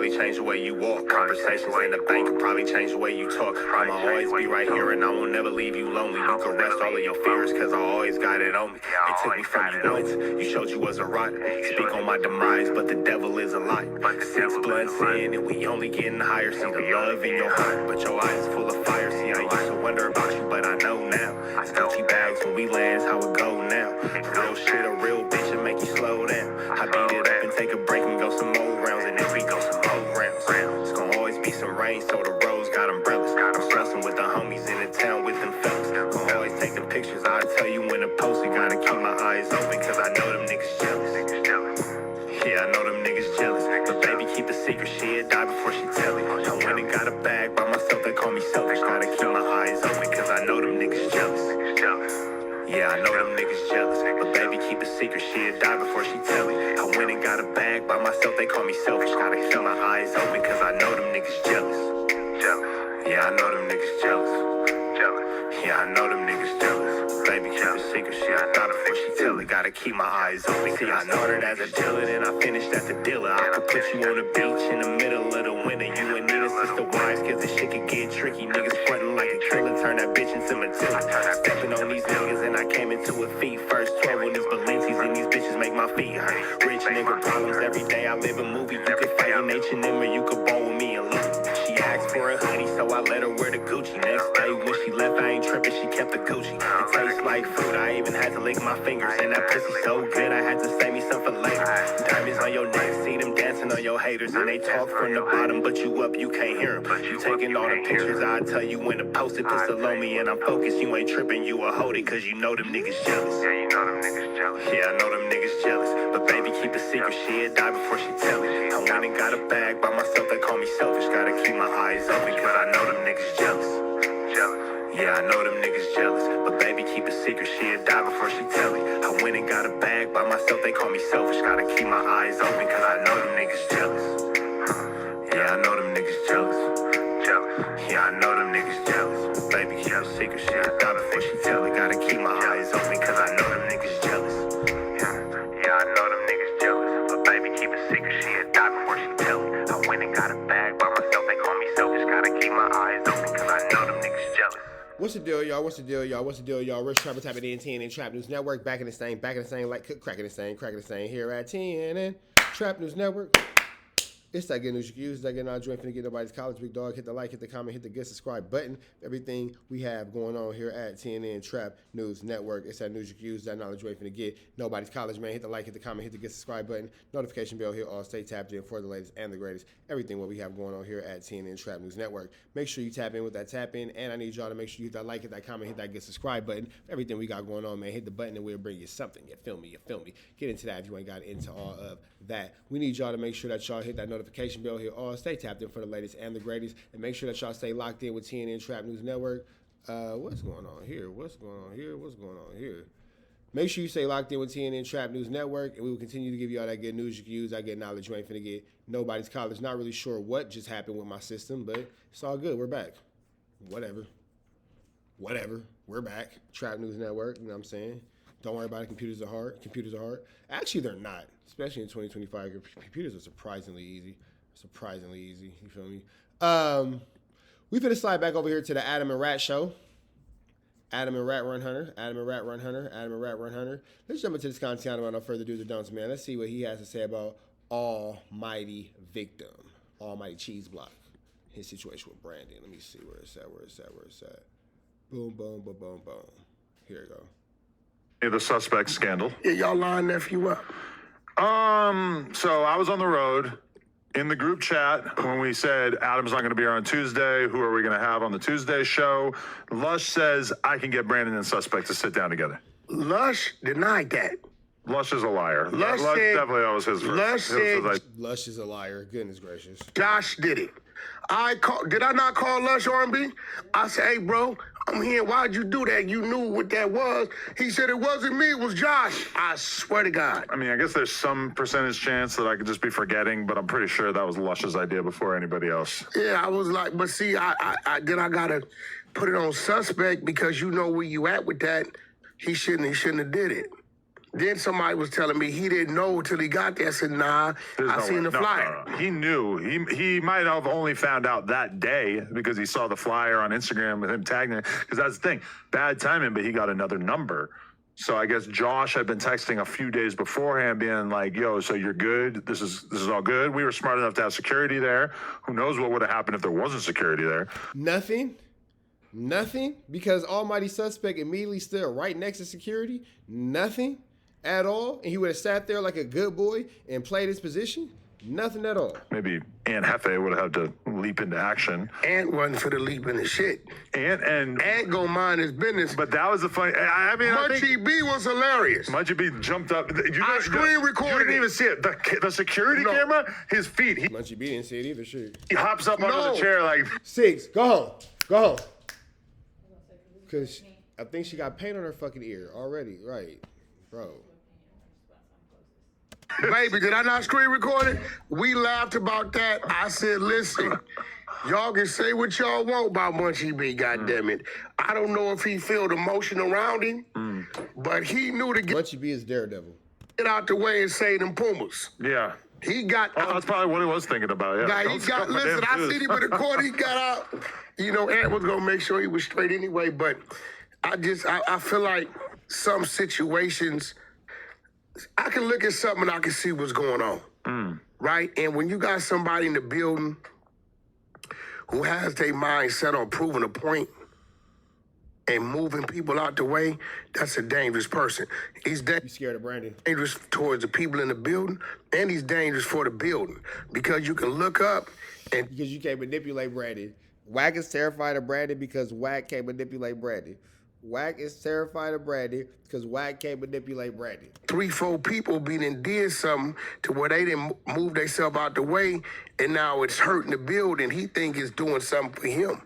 probably change the way you walk. Conversations in the bank could probably change the way you talk. I'ma always be right here and I won't never leave you lonely. You can rest all of your fears cause I always got it on me. They took me from you once, you showed you was a rotter. Speak on my demise, but the devil is a liar. 6 blunts in and we only getting higher. See the love in your heart, but your eyes full of fire. See, I used to wonder about you, but I know now. It's Gucci bags when we land, how it go now. Real shit, a real bitch and make you slow down. I beat it up and take a break and go some more rounds, and then we go some more rounds. It's gonna always be some rain, so the roads got umbrellas. I'm stressing with the homies in the town with them fellas. Gonna always take the pictures, I'll tell you when to post it. Gotta keep my eyes open, cause I know them niggas jealous. Yeah, I know them niggas jealous. But baby, keep the secret, she'll die before she tell it. I went and got a bag by myself, they call me selfish. Gotta keep my eyes open, cause I know them niggas jealous. Yeah, I know them niggas jealous. But baby, keep the secret, she'll die before she tell it. I went and got a bag by myself, they call me selfish. Gotta keep my eyes open, cause I know them niggas jealous. Yeah, I know them niggas jealous. Yeah, I know them niggas jealous. Baby, keep the secret, she'll die before she tell it. Gotta keep my eyes open. See, I started as a dealer, then I finished as a dealer. I could put you on the beach in the middle of the winter. You and Nina, sister wives, cause this shit could get tricky. Niggas frontin' like a killer, turn that bitch into Matilda. Stepping on these niggas and I came into a feet first. 12 on these Balenci's and these bitches make my feet hurt. Rich nigga problems every day, I live a movie. You could fight in H&M or you could ball with me and Louis. She asked for a hoodie, so I let her wear the Gucci. Next day when she left, I ain't tripping, she kept the Gucci. It tastes like food, I even had to lick my fingers. And that pussy so good, I had to save me some for later. Diamonds on your neck, see them dancing on your haters. And they talk from the bottom, but you up, you can't hear them. You taking all the pictures, I'll tell you when to post it. Put on me and I'm focused, you ain't tripping, you a hold it. Cause you know them niggas jealous. Yeah, you know them niggas jealous. Yeah, I know them niggas jealous. But baby, keep the secret, she'll die before she tell it. I went and got a bag by myself, they call me selfish. Gotta keep my eyes open, cause I know them niggas jealous. Yeah, I know them niggas jealous. But baby, keep a secret, she'll die before she tell it. I went and got a bag by myself, they call me selfish. Gotta keep my eyes open, cause I know them niggas jealous. Yeah, I know them niggas jealous. Yeah, I know them niggas jealous. Baby, keep a secret, she'll die before she tell it. Gotta keep my eyes open, cause I know them niggas jealous. Yeah, I know them niggas jealous. But baby, keep a secret, she'll die before she tell it. I went and got a bag by myself, they call me selfish. Gotta keep my eyes open, cause I know them niggas jealous. What's the deal, y'all? What's the deal, y'all? What's the deal, y'all? Rich Trapper tapping in TNNN Trap News Network. Back in the same, like cracking the same here at TNNN Trap News Network. It's that good news you can use. That good knowledge you ain't finna get nobody's college, big dog. Hit the like, hit the comment, hit the good subscribe button. Everything we have going on here at TNNN Trap News Network. It's that news you can use. That knowledge you ain't finna get nobody's college, man. Hit the like, hit the comment, hit the good subscribe button. Notification bell here. All stay tapped in for the latest and the greatest. Everything what we have going on here at TNNN Trap News Network. Make sure you tap in with that tap in. And I need y'all to make sure you hit that like, hit that comment, hit that good subscribe button. Everything we got going on, man. Hit the button and we'll bring you something. You feel me? You feel me? Get into that if you ain't got into all of that. We need y'all to make sure that y'all hit that notification bell here. All stay tapped in for the latest and the greatest, and make sure that y'all stay locked in with TNNN Trap News Network. What's going on here? What's going on here? What's going on here? Make sure you stay locked in with TNNN Trap News Network, and we will continue to give you all that good news you can use. I get knowledge you ain't finna get nobody's college. Not really sure what just happened with my system, but it's all good. We're back. Whatever. We're back. Trap News Network. You know what I'm saying? Don't worry about it. Computers are hard. Actually, they're not. Especially in 2025, computers are surprisingly easy. You feel me? We finna slide back over here to the Adam and Rat show. Adam and Rat Run Hunter. Let's jump into this content without no further do's or don'ts, man. Let's see what he has to say about Almighty Victim. Almighty Cheese Block. His situation with Brandon. Let me see where it's at. Boom. Here we go. The suspect scandal. Yeah, y'all line nephew up. So I was on the road in the group chat when we said Adam's not going to be here on Tuesday. Who are we going to have on the Tuesday show? Lush says I can get Brandon and suspect to sit down together. Lush denied that. Lush is a liar. Lush said, definitely that was his version. Lush said Lush is a liar. Goodness gracious. Josh did it. Did I not call Lush R&B? I said, hey, bro, I'm here. Why'd you do that? You knew what that was. He said, it wasn't me, it was Josh. I swear to God. I mean, I guess there's some percentage chance that I could just be forgetting, but I'm pretty sure that was Lush's idea before anybody else. Yeah, I was like, but see, I got to put it on suspect because you know where you at with that. He shouldn't have did it. Then somebody was telling me he didn't know until he got there. I said, nah, I seen the flyer. No. He knew. He might have only found out that day because he saw the flyer on Instagram with him tagging it. Because that's the thing, bad timing, but he got another number. So I guess Josh had been texting a few days beforehand being like, yo, so you're good? This is all good? We were smart enough to have security there. Who knows what would have happened if there wasn't security there? Nothing, because Almighty Suspect immediately stood right next to security. Nothing at all. And he would have sat there like a good boy and played his position. Nothing at all. Maybe Aunt Hefe would have had to leap into action. Ant wasn't for the leap in the shit. Ant gonna mind his business. But that was the funny. I mean, Munchie B was hilarious. Munchie B jumped up. I screen recorded You didn't it. even see it. The security camera, his feet. Munchie B didn't see it either. Shit. He hops up onto the chair like. 6, go home. Because I think she got paint on her fucking ear already. Right, bro. Baby, did I not screen record it? We laughed about that. I said, listen, y'all can say what y'all want about Munchie B, goddammit. I don't know if he felt emotion around him, but he knew to Munchie B is Daredevil. get out the way and say them Pumas. Yeah. He got Oh, that's probably what he was thinking about. Yeah. Now, he got, listen, I seen him in the court, he got out. You know, Ant was gonna make sure he was straight anyway, but I feel like some situations, I can look at something and I can see what's going on, right? And when you got somebody in the building who has their mind set on proving a point and moving people out the way, that's a dangerous person. He's You scared of Brandon? dangerous towards the people in the building, and he's dangerous for the building because you can look up and Because you can't manipulate Brandon. Wack is terrified of Brandon because Wack can't manipulate Brandon. Wack is terrified of Brandon because Wack can't manipulate Brandon. 3-4 people did something to where they didn't move themselves out the way, and now it's hurting the building. He think it's doing something for him.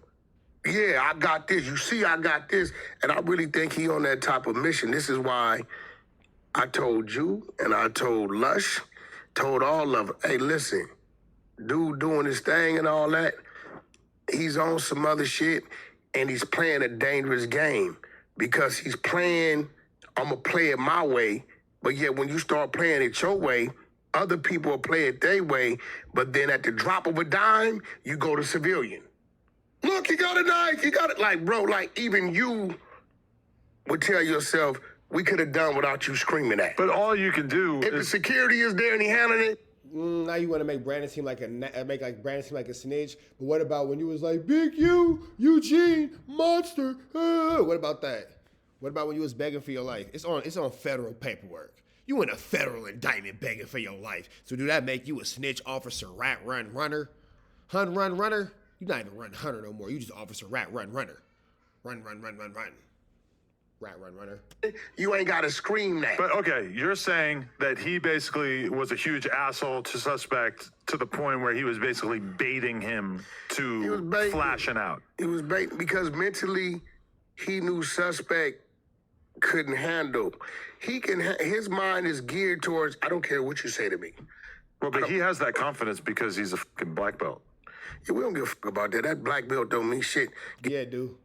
Yeah, I got this. You see, I got this. And I really think he on that type of mission. This is why I told you and I told Lush, told all of them, hey, listen, dude doing his thing and all that, he's on some other shit, and he's playing a dangerous game because he's playing, I'm going to play it my way, but yet when you start playing it your way, other people will play it their way, but then at the drop of a dime, you go to civilian. Look, he got a knife, he got it. Like, bro, like even you would tell yourself, we could have done without you screaming at. But all you can do If the is. security is there and he handling it, Now you want to make Brandon seem like Brandon seem like a snitch. But what about when you was like, Big U, Eugene, monster? What about that? What about when you was begging for your life? It's on federal paperwork. You in a federal indictment begging for your life. So do that make you a snitch, officer, rat, run, runner? Hun, run, runner? You're not even run hunter no more. You just officer, rat, run, runner. Run, run, run, run, run. Rat, run, runner. you ain't got to scream that. But okay, you're saying that he basically was a huge asshole to suspect to the point where he was basically baiting him He was to baiting. flashing out. He was baiting because mentally he knew suspect couldn't handle. His mind is geared towards, I don't care what you say to me. Well, but he has that confidence because he's a fucking black belt. Yeah, we don't give a fuck about that. That black belt don't mean shit. Yeah, dude.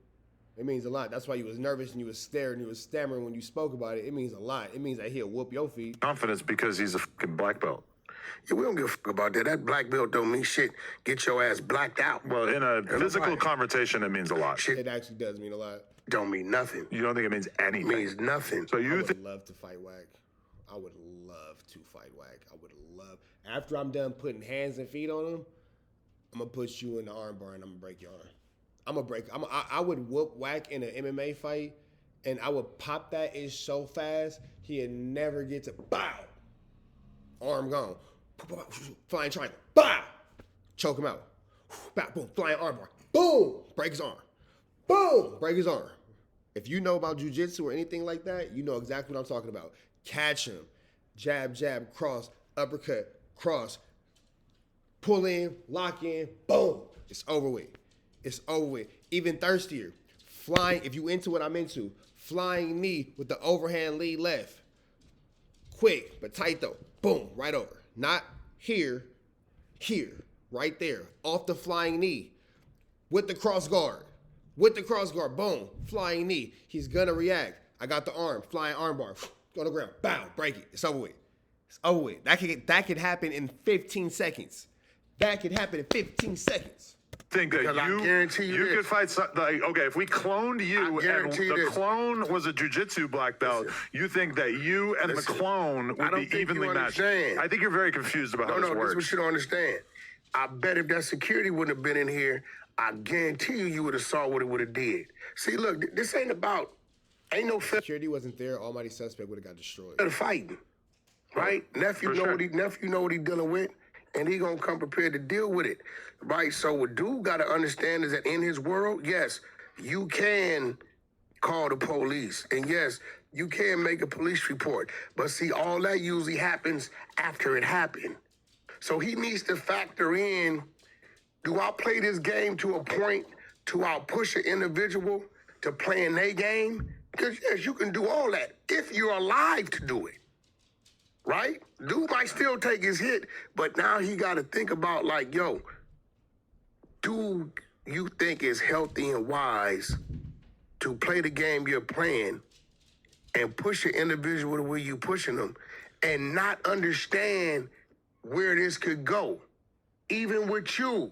It means a lot. That's why you was nervous and you was staring and you was stammering when you spoke about it. It means a lot. It means that he'll whoop your feet. Confidence because he's a fucking black belt. Yeah, we don't give a fuck about that. That black belt don't mean shit. Get your ass blacked out. Well, in a physical right. confrontation, it means a lot. Shit It actually does mean a lot. don't mean nothing. You don't think it means anything? Means nothing. So I you would think? love to fight Wack. I would love to fight Wack. I would love. After I'm done putting hands and feet on him, I'm gonna put you in the arm bar and I'm gonna break your arm. I would whoop Wack in an MMA fight, and I would pop that ish so fast he'd never get to bow. Arm gone. Flying triangle. Bow. Choke him out. Bow. Boom. Flying arm bar. Boom. Break his arm. Boom. Break his arm. If you know about jiu-jitsu or anything like that, you know exactly what I'm talking about. Catch him. Jab, jab, cross, uppercut, cross. Pull in, lock in, boom. It's over with. It's over with. Even thirstier. Flying, if you into what I'm into, flying knee with the overhand lead left. Quick, but tight though. Boom, right over. Not here, here, right there. Off the flying knee. With the cross guard. With the cross guard, boom, flying knee. He's gonna react. I got the arm, flying arm bar. On the ground. Bow. Break it. It's over with. It's over with. That could happen in 15 seconds. That could happen in 15 seconds. Think that Because I guarantee you could this. fight like, okay, if we cloned you I and guarantee the this. clone was a jiu-jitsu black belt, you think that you and Listen, the clone I would don't be think you evenly matched? understand. I think you're very confused about how No, this this is works. what you don't understand. I bet if that security wouldn't have been in here, I guarantee you would have saw what it would have did. See, look, this ain't no fair Security wasn't there. Almighty Suspect would have got destroyed. to fighting, right? Nephew know what he dealing with, and he gonna come prepared to deal with it, right? So what dude got to understand is that in his world, yes, you can call the police, and yes, you can make a police report, but see, all that usually happens after it happened. So he needs to factor in, do I play this game to a point to I'll push an individual to playing their game? Because yes, you can do all that if you're alive to do it, right? Dude might still take his hit, but now he got to think about like, yo, do you think it's healthy and wise to play the game you're playing and push an individual the way you pushing them and not understand where this could go? Even with you,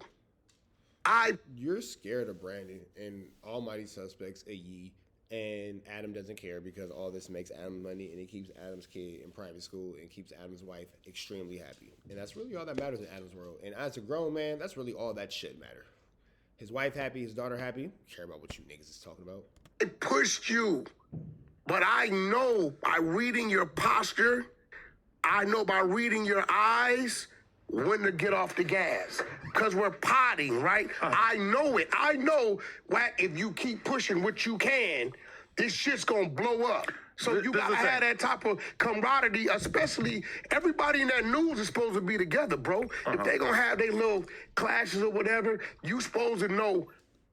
You're scared of Brandon and Almighty Suspects, a ye, and Adam doesn't care because all this makes Adam money and it keeps Adam's kid in private school and keeps Adam's wife extremely happy. And that's really all that matters in Adam's world. And as a grown man, that's really all that should matter. His wife happy, his daughter happy. Care about what you niggas is talking about. it pushed you. But I know by reading your posture, I know by reading your eyes when to get off the gas. Because we're potting, right? I know it. I know, Wack, if you keep pushing what you can, this shit's gonna blow up. So you This gotta is the have thing. that type of camaraderie, especially everybody in that news is supposed to be together, bro. If they gonna have their little clashes or whatever, you supposed to know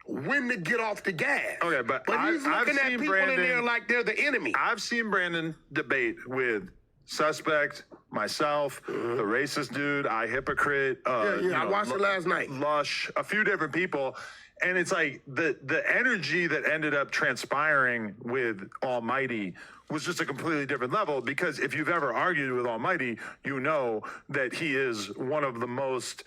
when to get off the gas. Okay, but he's I've looking at seen people in there Brandon- like they're the enemy. I've seen Brandon debate with Suspect, myself, the racist dude, I hypocrite. I watched it last night. Lush, a few different people. And it's like the energy that ended up transpiring with Almighty was just a completely different level, because if you've ever argued with Almighty, you know that he is one of the most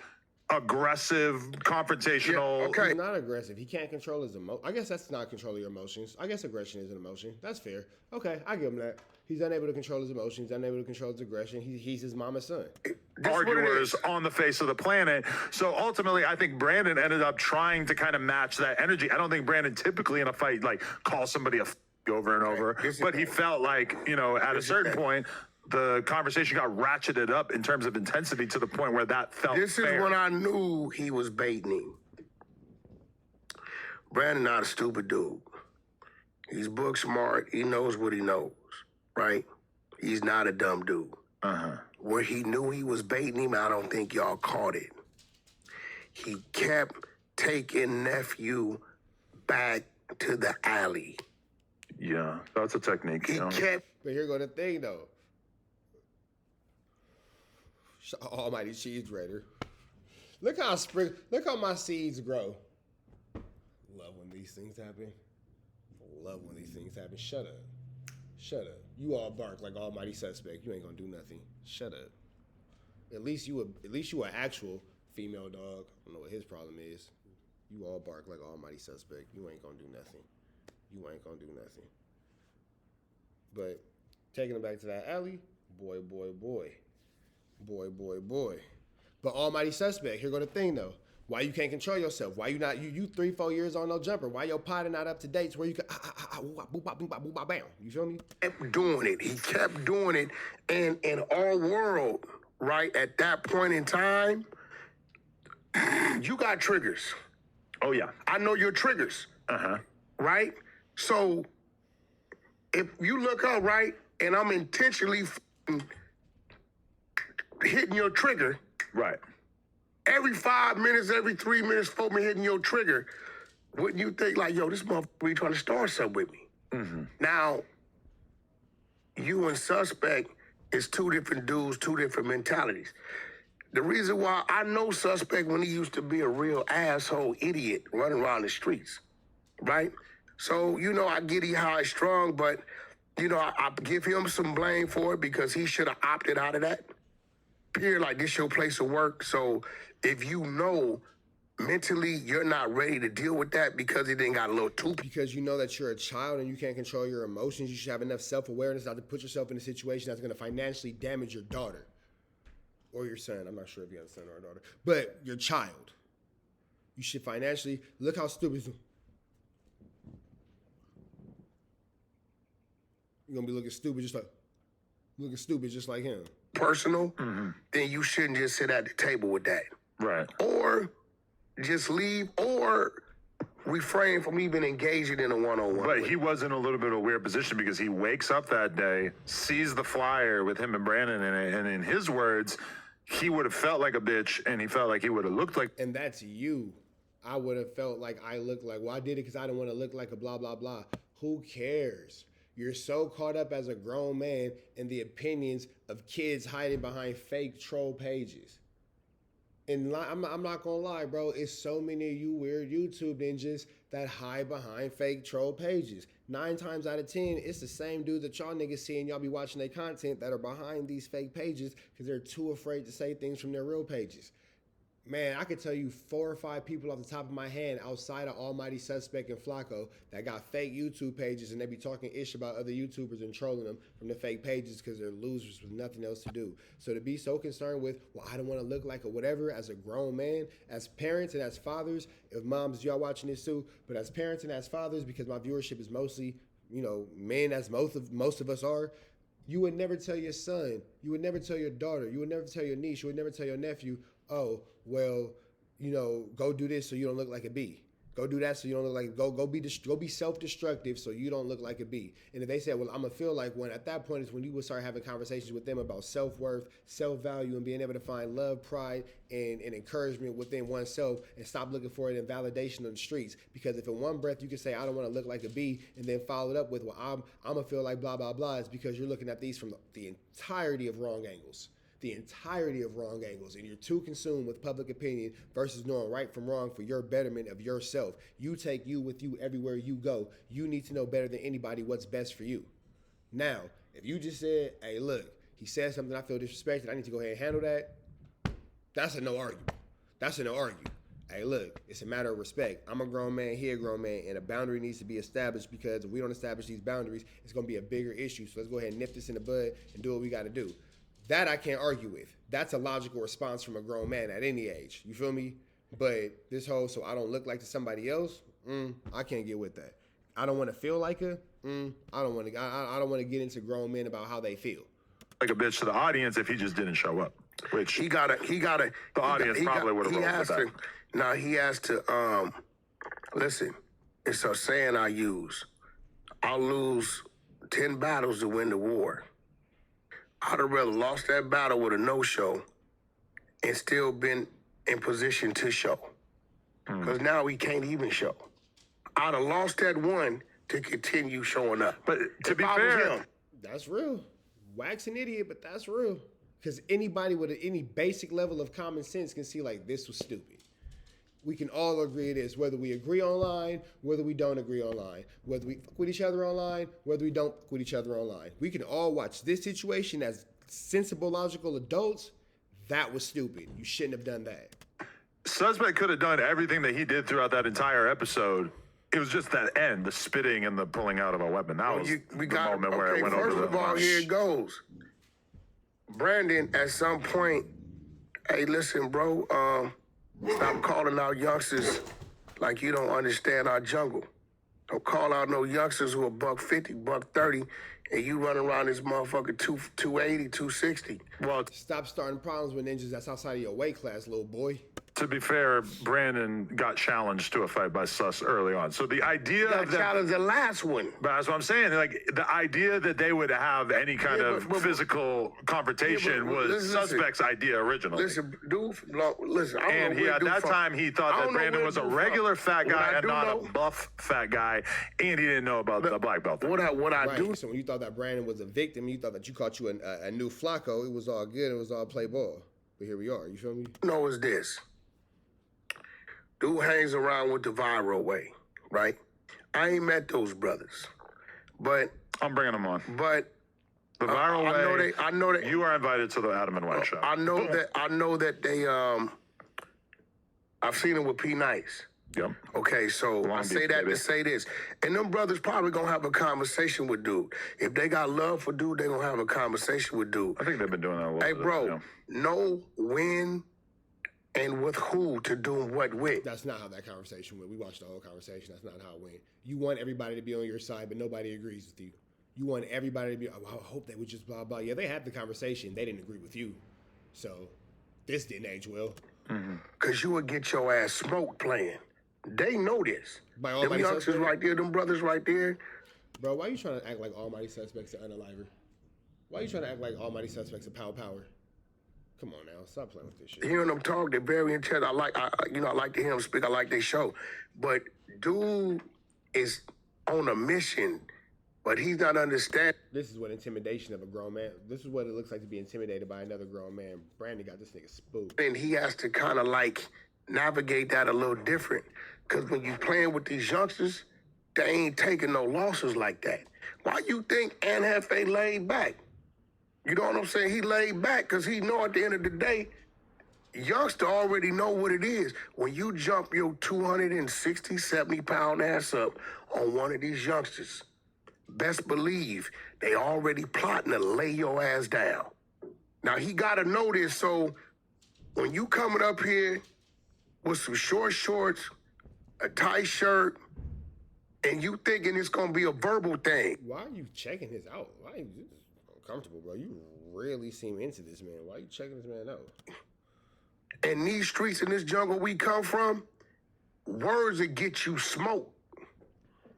aggressive, confrontational. Yeah, okay. He's not aggressive. He can't control his emotions. I guess that's not controlling your emotions. I guess aggression is an emotion. That's fair. Okay, I give him that. He's unable to control his emotions, unable to control his aggression. He's his mama's son. That's what it Arguers is. on the face of the planet. So ultimately, I think Brandon ended up trying to kind of match that energy. I don't think Brandon typically in a fight like calls somebody a over and over, This is but he that. felt like, you know, at a certain that. point, the conversation got ratcheted up in terms of intensity to the point where that felt This fair. is when I knew he was baiting him. Brandon not a stupid dude. He's book smart. He knows what he knows, right? He's not a dumb dude. Where he knew he was baiting him, I don't think y'all caught it. He kept taking nephew back to the alley. Yeah, that's a technique. He you know? kept But here go the thing, though. Almighty cheese grater. Look how my seeds grow. Love when these things happen. Love when these things happen. Shut up. Shut up. You all bark like Almighty Suspect. You ain't gonna do nothing. Shut up. At least you an actual female dog. I don't know what his problem is. You all bark like Almighty Suspect. You ain't gonna do nothing. You ain't gonna do nothing. But taking it back to that alley, boy. But Almighty Suspect, here go the thing though. Why you can't control yourself? Why you not you 3-4 years on no jumper? Why your potty not up to date to where you can bam? You feel me? kept doing it. He kept doing it. And in our world, right, at that point in time, you got triggers. Oh, yeah. I know your triggers, right? So if you look up, right, and I'm intentionally hitting your trigger, Right. every 5 minutes, every 3 minutes, 4 minutes hitting your trigger, wouldn't you think like, yo, this motherfucker really trying to start something with me? Now, you and Suspect is two different dudes, two different mentalities. The reason why I know Suspect when he used to be a real asshole idiot running around the streets, right? So, you know, I get he high strong, but You know, I give him some blame for it because he should have opted out of that. Period. Like, this your place of work. So if you know mentally you're not ready to deal with that because it didn't got a little too. Because you know that you're a child and you can't control your emotions, you should have enough self-awareness not to put yourself in a situation that's going to financially damage your daughter or your son. I'm not sure if you have a son or a daughter, but your child. You should financially look how stupid. You're gonna be looking stupid just like him. Personal, then you shouldn't just sit at the table with that. Right. Or just leave or refrain from even engaging in a one-on-one. But he was in a little bit of a weird position because he wakes up that day, sees the flyer with him and Brandon in it, and in his words, he would have felt like a bitch and he felt like he would have looked like. And that's you. I would have felt like I looked like, well, I did it because I didn't want to look like a blah, blah, blah. Who cares? You're so caught up as a grown man in the opinions of kids hiding behind fake troll pages. And I'm not gonna lie, bro, it's so many of you weird YouTube ninjas that hide behind fake troll pages. 9 times out of 10, it's the same dude that y'all niggas see and y'all be watching their content that are behind these fake pages because they're too afraid to say things from their real pages. Man, I could tell you 4 or 5 people off the top of my hand outside of Almighty Suspect and Flacco that got fake YouTube pages and they be talking ish about other YouTubers and trolling them from the fake pages because they're losers with nothing else to do. So to be so concerned with, well, I don't want to look like a whatever as a grown man, as parents and as fathers, if moms, y'all watching this too, but as parents and as fathers, because my viewership is mostly, you know, men as most of us are, you would never tell your son, you would never tell your daughter, you would never tell your niece, you would never tell your nephew, oh, well, you know, go do this so you don't look like a B. Go do that so you don't look like, go be self-destructive so you don't look like a B. And if they say, well, I'm gonna feel like one, at that point is when you would start having conversations with them about self-worth, self-value, and being able to find love, pride, and encouragement within oneself and stop looking for it in validation on the streets. Because if in one breath you can say, I don't wanna look like a B, and then follow it up with, well, I'm gonna feel like blah, blah, blah, it's because you're looking at these from the entirety of wrong angles. The entirety of wrong angles, and you're too consumed with public opinion versus knowing right from wrong for your betterment of yourself. You take you with you everywhere you go. You need to know better than anybody what's best for you. Now, if you just said, hey, look, he said something, I feel disrespected, I need to go ahead and handle that, that's a no argument. That's a no argue. Hey, look, it's a matter of respect. I'm a grown man, he a grown man, and a boundary needs to be established because if we don't establish these boundaries, it's going to be a bigger issue. So let's go ahead and nip this in the bud and do what we got to do. That I can't argue with. That's a logical response from a grown man at any age. You feel me? But this whole, so I don't look like to somebody else, I can't get with that. I don't want to feel like her. I don't want to get into grown men about how they feel. Like a bitch to the audience if he just didn't show up. Which he gotta. The audience probably would have rolled with that. Now he has to. Listen, it's a saying I use. I'll lose 10 battles to win the war. I'd have rather lost that battle with a no-show and still been in position to show. Because now we can't even show. I'd have lost that one to continue showing up. But to If be I was fair, him, That's real. Wack's an idiot, but that's real. Because anybody with any basic level of common sense can see like this was stupid. We can all agree to this, whether we agree online, whether we don't agree online, whether we fuck with each other online, whether we don't fuck with each other online. We can all watch this situation as sensible, logical adults. That was stupid. You shouldn't have done that. Suspect could have done everything that he did throughout that entire episode. It was just that end, the spitting and the pulling out of a weapon. That was we the got, moment where okay, it went over first the of all, here it goes. Brandon, at some point, hey, listen, bro, stop calling out youngsters like you don't understand our jungle. Don't call out no youngsters who are $150, $130, and you run around this motherfucker 280, 260. Well, Stop starting problems with ninjas that's outside of your weight class, little boy. to be fair, Brandon got challenged to a fight by Sus early on. So the idea That of that, challenge the last one. but that's what I'm saying. Like the idea that they would have any kind Yeah, of but- physical confrontation was listen. Suspect's idea originally. Listen, dude, listen. I don't And know he where at dude that from. time he thought I that don't know Brandon where was a dude regular from. fat What guy I and do not know- a buff fat guy, and he didn't know about the black belt thing. What I Right. do So when you thought that Brandon was a victim, you thought that you caught you a new Flacco, it was all good, it was all play ball. But here we are, you feel me? know is this. Dude hangs around with the viral way, right? I ain't met those brothers. But I'm bringing them on. But The viral way. I know they. You are invited to the Adam and Wack show. I know that they. I've seen it with P Nice. Yep. Okay, so Long I say Beach, that baby. to say this. And them brothers probably gonna have a conversation with dude. If they got love for dude, they gonna have a conversation with dude. I think they've been doing that a little Hey, bit. bro, yeah. know when and with who to do what with. That's not how that conversation went. We watched the whole conversation. That's not how it went. You want everybody to be on your side, but nobody agrees with you. You want everybody to be, oh, I hope they would just blah, blah. Yeah, they had the conversation. They didn't agree with you. So this didn't age well. Cause you would get your ass smoked playing. They know this. By Them Almighty youngsters Suspect? right there, them brothers right there. Bro, why you trying to act like Almighty Suspects are unaliver? Why you trying to act like Almighty Suspects are power? Come on now, stop playing with this shit. Hearing them talk, they're very intelligent. I like to hear them speak. I like their show. But dude is on a mission, but he's not understanding. This is what intimidation of a grown man. This is what it looks like to be intimidated by another grown man. Brandon got this nigga spooked. And he has to kind of like navigate that a little different. Because when you playing with these youngsters, they ain't taking no losses like that. Why you think Anhefe laid back? You know what I'm saying? He laid back because he know at the end of the day, youngster already know what it is. When you jump your 260, 70-pound ass up on one of these youngsters, best believe they already plotting to lay your ass down. Now, he got to know this, so when you coming up here with some short shorts, a tight shirt, and you thinking it's going to be a verbal thing, Why are you checking his out? Why are you uncomfortable, bro? You really seem into this man. Why are you checking this man out? in these streets, in this jungle we come from, words that get you smoked.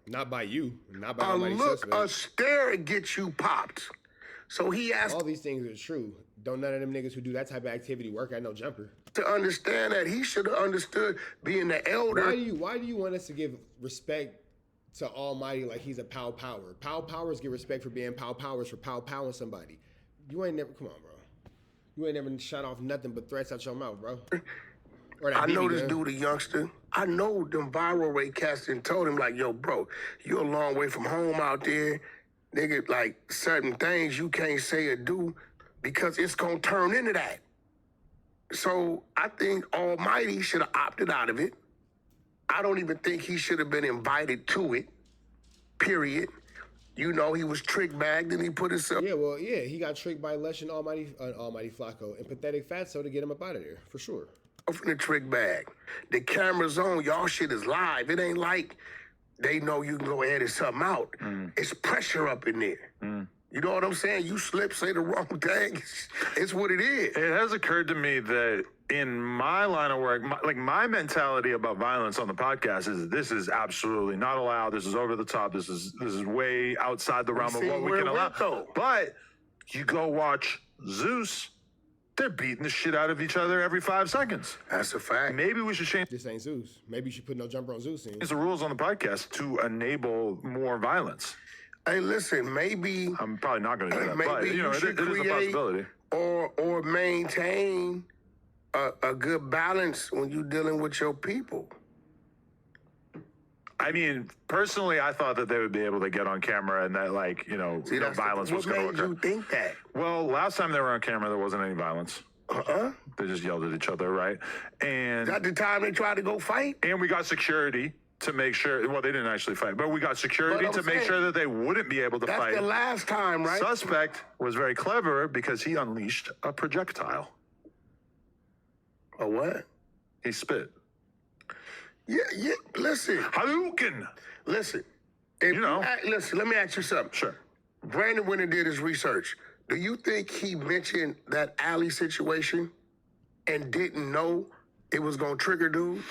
Not by you. Not by A Almighty look, Suspect. a stare gets you popped. So he has All these things are true. Don't none of them niggas who do that type of activity work at no jumper. to understand that he should have understood being the elder. Why do you want us to give respect to Almighty like he's a pow power? Pow powers get respect for being pow powers for pow powing somebody. You ain't never, come on, bro. You ain't never shot off nothing but threats out your mouth, bro. Or that I know BB this gun. dude a youngster. I know them viral rate cats and told him like, yo, bro, you're a long way from home out there. Nigga, like certain things you can't say or do because it's gonna turn into that. So I think Almighty should have opted out of it. I don't even think he should have been invited to it, period. You know, he was trick bagged and he put himself Yeah, well, yeah, he got tricked by Lush and Almighty Flacco and Pathetic Fatso to get him up out of there, for sure. in the trick bag. The camera's on, y'all shit is live. It ain't like they know you can go edit something out. It's pressure up in there. You know what I'm saying? You slip, say the wrong thing. It's what it is. It has occurred to me that in my line of work, my mentality about violence on the podcast is this is absolutely not allowed. This is over the top. This is way outside the realm of see what we where can it allow. went, though. But you go watch Zeus, they're beating the shit out of each other every 5 seconds. That's a fact. Maybe we should change This ain't Zeus. Maybe you should put no jumper on Zeus in. the rules on the podcast to enable more violence. Hey, listen, maybe I'm probably not going to do that, but maybe you know, you it should is a create possibility. or maintain a good balance when you're dealing with your people. I mean, personally, I thought that they would be able to get on camera and that, like, you know, no That's violence was what going to made occur. you think that? Well, last time they were on camera, there wasn't any violence. They just yelled at each other, right? And At the time they tried to go fight? we got security to make sure. Well, they didn't actually fight, but we got security But to I'm make saying, sure that they wouldn't be able to That's fight. the last time, right? Suspect was very clever because he unleashed a projectile. Or what? He spit. Yeah, listen. Hadouken! Listen. If You know. listen, let me ask you something. Sure. Brandon went and did his research. Do you think he mentioned that alley situation and didn't know it was going to trigger dude?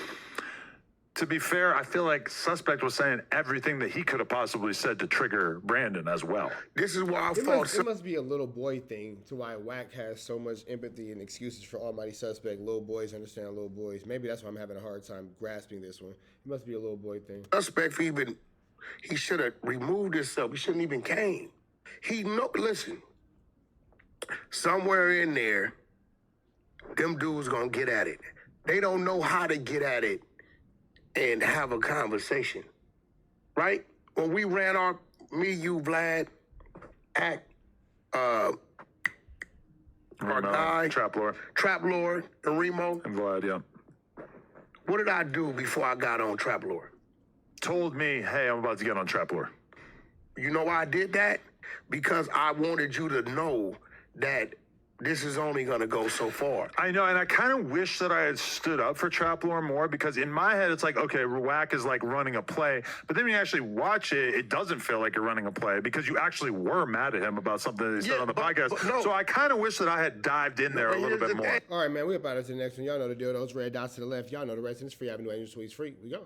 To be fair, I feel like Suspect was saying everything that he could have possibly said to trigger Brandon as well. This is why I It fought. must, it must be a little boy thing to why Wack has so much empathy and excuses for Almighty Suspect. Little boys understand little boys. Maybe that's why I'm having a hard time grasping this one. It must be a little boy thing. Suspect for even, he should have removed himself. He shouldn't even came. He know. Listen, somewhere in there, them dudes gonna get at it. They don't know how to get at it and have a conversation, right? When we ran our me, you, Vlad, Act, our guy, Trap Lord. Trap Lord, and Remo. And Vlad, yeah. What did I do before I got on Trap Lord? Told me, hey, I'm about to get on Trap Lord. You know why I did that? Because I wanted you to know that this is only going to go so far. I know, and I kind of wish that I had stood up for Trap Lore more, because in my head, it's like, okay, Wack is like running a play, but then when you actually watch it, it doesn't feel like you're running a play, because you actually were mad at him about something that he said on the podcast. no. So I kind of wish that I had dived in there a little bit more. All right, man, we're about to the next one. Y'all know the deal. Those red dots to the left. Y'all know the rest. And it's free. Avenue, and it's free. We go.